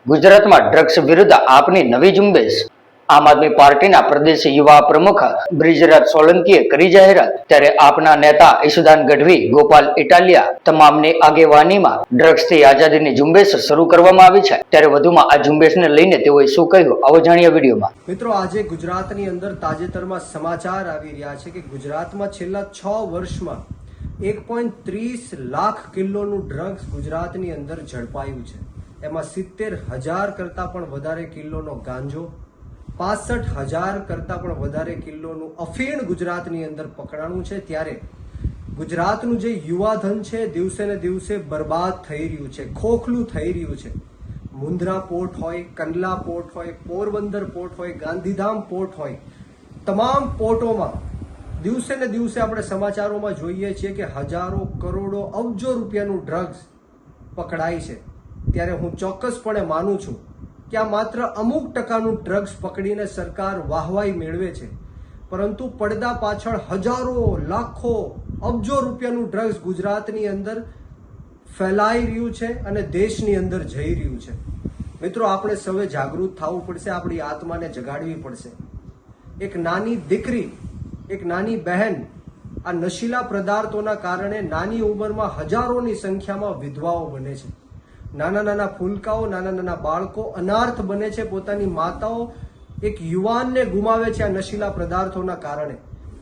ગુજરાતમાં ડ્રગ્સ વિરુદ્ધ આપની નવી ઝુંબેશ। આમ આદમી પાર્ટીના પ્રદેશ યુવા પ્રમુખ બ્રિજરાજ સોલંકીએ કરી જાહેરાત। ત્યારે આપના નેતા ઈશુદાન ગઢવી, ગોપાલ ઇટાલિયા તમામની આગેવાનીમાં ડ્રગ્સથી આઝાદીની ઝુંબેશ શરૂ કરવામાં આવી છે। ત્યારે વધુમાં આ ઝુંબેશને લઈને તેઓએ શું કહ્યું, આવો જાણીએ વિડીયોમાં। મિત્રો, આજે ગુજરાતની અંદર તાજેતરમાં સમાચાર આવી રહ્યા છે કે ગુજરાતમાં છેલ્લા 6 વર્ષમાં 1.30 લાખ કિલોનું ડ્રગ્સ ગુજરાતની અંદર ઝડપાયું છે। એમાં 70,000 કરતાં પણ વધારે કિલોનો ગાંજો, 65,000 કરતાં પણ વધારે કિલોનું અફીણ ગુજરાતની અંદર પકડાણું છે। ત્યારે ગુજરાતનું જે યુવાધન છે દિવસે ને દિવસે બરબાદ થઈ રહ્યું છે, ખોખલું થઈ રહ્યું છે। મુન્દ્રા પોર્ટ હોય, કંડલા પોર્ટ હોય, પોરબંદર પોર્ટ હોય, ગાંધીધામ પોર્ટ હોય, તમામ પોર્ટોમાં દિવસે ને દિવસે આપણે સમાચારોમાં જોઈએ છીએ કે હજારો, કરોડો, અબજો રૂપિયાનું ડ્રગ્સ પકડાય છે। ત્યારે હું ચોક્કસપણે માનું છું કે આ માત્ર અમુક ટકાનું ડ્રગ્સ પકડીને સરકાર વાહવાઈ મેળવે છે, પરંતુ પડદા પાછળ હજારો, લાખો, અબજો રૂપિયાનું ડ્રગ્સ ગુજરાતની અંદર ફેલાઈ રહ્યું છે અને દેશની અંદર જઈ રહ્યું છે। મિત્રો, આપણે સૌએ જાગૃત થવું પડશે, આપણી આત્માને જગાડવી પડશે। એક નાની દીકરી, એક નાની બહેન આ નશીલા પદાર્થોના કારણે નાની ઉંમરમાં હજારોની સંખ્યામાં વિધવાઓ બને છે। નાના નાના ફૂલકાઓ, નાના નાના બાળકો અનાર્થ બને છે। પોતાની માતાઓ એક યુવાનને ગુમાવે છે આ નશીલા પદાર્થોના કારણે।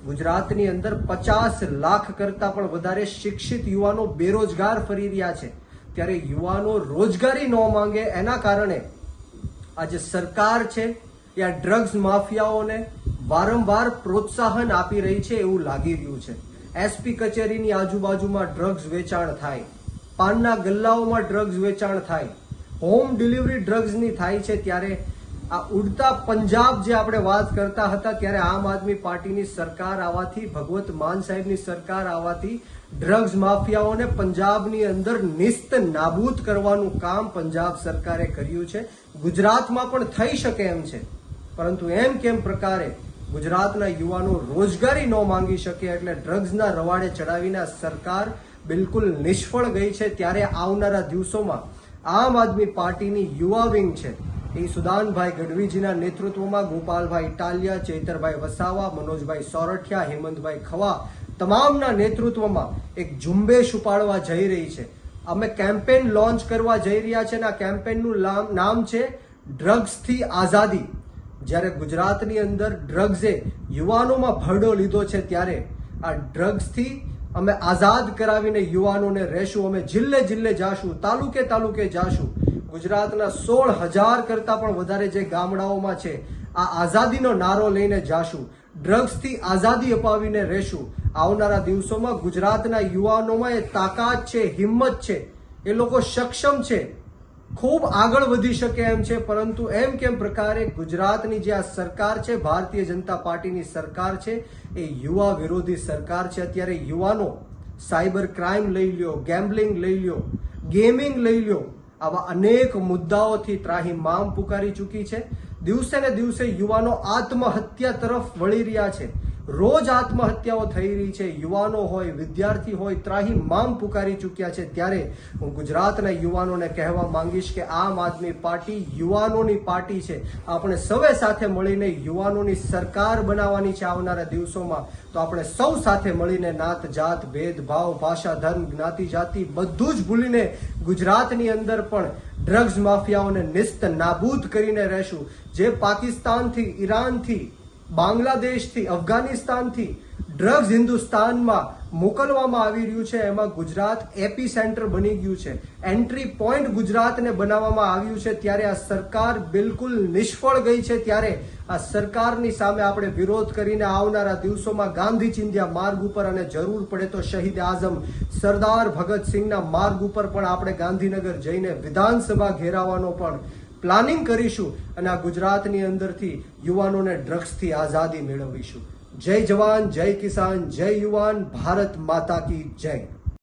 ગુજરાતની અંદર 50 લાખ કરતાં પણ વધારે શિક્ષિત યુવાનો બેરોજગાર ફરી રહ્યા છે। ત્યારે યુવાનો રોજગારી ન માંગે એના કારણે આજે સરકાર છે એ આ ડ્રગ્સ માફિયાઓને વારંવાર પ્રોત્સાહન આપી રહી છે એવું લાગી રહ્યું છે। એસપી કચેરીની આજુબાજુમાં ડ્રગ્સ વેચાણ થાય, પાનના ગલ્લાઓમાં ડ્રગ્સ વેચાણ થાય, હોમ ડિલિવરી ડ્રગ્સની થાય છે। ત્યારે આ ઉડતા પંજાબ જે આપણે વાત કરતા હતા, ત્યારે આમ આદમી પાર્ટીની સરકાર આવવાથી, ભગવત માન સાહેબની સરકાર આવવાથી ડ્રગ્સ માફિયાઓને પંજાબની અંદર નિસ્ત નાબૂદ કરવાનું કામ પંજાબ સરકારે કર્યું છે। ગુજરાતમાં પણ થઈ શકે એમ છે, પરંતુ એમ કેમ પ્રકારે ગુજરાતના યુવાનો રોજગારી ન માંગી શકે એટલે ડ્રગ્સના રવાડે ચડાવીને સરકાર બિલકુલ નિષ્ફળ ગઈ છે। ત્યારે આવનારા દિવસોમાં આમ આદમી પાર્ટીની યુવા વિંગ છે એ સુદાનભાઈ ગઢવીજીના નેતૃત્વમાં ગોપાલભાઈ ઇટાલિયા, ચૈતરભાઈ વસાવા, મનોજભાઈ સોરઠિયા, હેમંતભાઈ ખવા તમામના નેતૃત્વમાં એક ઝુંબેશ ઉપાડવા જઈ રહી છે। અમે કેમ્પેન લોન્ચ કરવા જઈ રહ્યા છે અને આ કેમ્પેનનું નામ છે ડ્રગ્સથી આઝાદી। જ્યારે ગુજરાતની અંદર ડ્રગ્સે યુવાનોમાં ભરડો લીધો છે, ત્યારે આ ડ્રગ્સથી અમે આઝાદ કરાવીને યુવાનોને રહેશું। અમે જિલ્લે જિલ્લે જાશું, તાલુકે તાલુકે જાશું। ગુજરાતના 16,000 કરતાં પણ વધારે જે ગામડાઓમાં છે આ આઝાદીનો નારો લઈને જાશું। ડ્રગ્સથી આઝાદી અપાવીને રહેશું। આવનારા દિવસોમાં ગુજરાતના યુવાનોમાં એ તાકાત છે, હિંમત છે, એ લોકો સક્ષમ છે, ખૂબ આગળ વધી શકે એમ છે। પરંતુ એમ કેમ પ્રકારે ગુજરાતની જે આ સરકાર છે, ભારતીય જનતા પાર્ટીની સરકાર છે, એ યુવા વિરોધી સરકાર છે। અત્યારે યુવાનો સાયબર ક્રાઇમ લઈ લ્યો, ગેમ્બલિંગ લઈ લ્યો, ગેમિંગ લઈ લ્યો, આવા અનેક મુદ્દાઓથી ત્રાહિમામ પુકારી ચૂકી છે। દિવસે ને દિવસે યુવાનો આત્મહત્યા તરફ વળી રહ્યા છે, રોજ આત્મહત્યાઓ થઈ રહી છે। યુવાનો હોય, વિદ્યાર્થી હોય, ત્રાહિમામ પુકારી ચૂક્યા છે। ત્યારે હું ગુજરાતના યુવાનોને કહેવા માંગીશ કે આમ આદમી પાર્ટી યુવાનોની પાર્ટી છે। આપણે સૌએ સાથે મળીને યુવાનોની સરકાર બનાવવાની છે આવનારા દિવસોમાં। તો આપણે સૌ સાથે મળીને નાત જાત, ભેદભાવ, ભાષા, ધર્મ, જ્ઞાતિ, જાતિ બધું જ ભૂલીને ગુજરાતની અંદર પણ ડ્રગ્સ માફિયાઓને નિસ્ત નાબૂદ કરીને રહેશું। જે પાકિસ્તાનથી, ઈરાનથી, બાંગ્લાદેશથી, અફઘાનિસ્તાનથી ડ્રગ્સ હિન્દુસ્તાનમાં મોકલવામાં આવી રહ્યું છે, એમાં ગુજરાત એપી સેન્ટર બની ગયું છે, એન્ટ્રી પોઈન્ટ ગુજરાતને બનાવવામાં આવ્યું છે। ત્યારે આ સરકાર બિલકુલ નિષ્ફળ ગઈ છે। ત્યારે આ સરકારની સામે આપણે વિરોધ કરીને આવનારા દિવસોમાં ગાંધી ચિંધ્યા માર્ગ ઉપર અને જરૂર પડે તો શહીદ આઝમ સરદાર ભગતસિંહના માર્ગ ઉપર પણ આપણે ગાંધીનગર જઈને વિધાનસભા ઘેરાવાનો પણ પ્લાનિંગ કરીશું અને આ ગુજરાતની અંદરથી યુવાનોને ડ્રગ્સથી આઝાદી મેળવીશું। જય જવાન, જય કિસાન, જય યુવાન, ભારત માતા કી જય।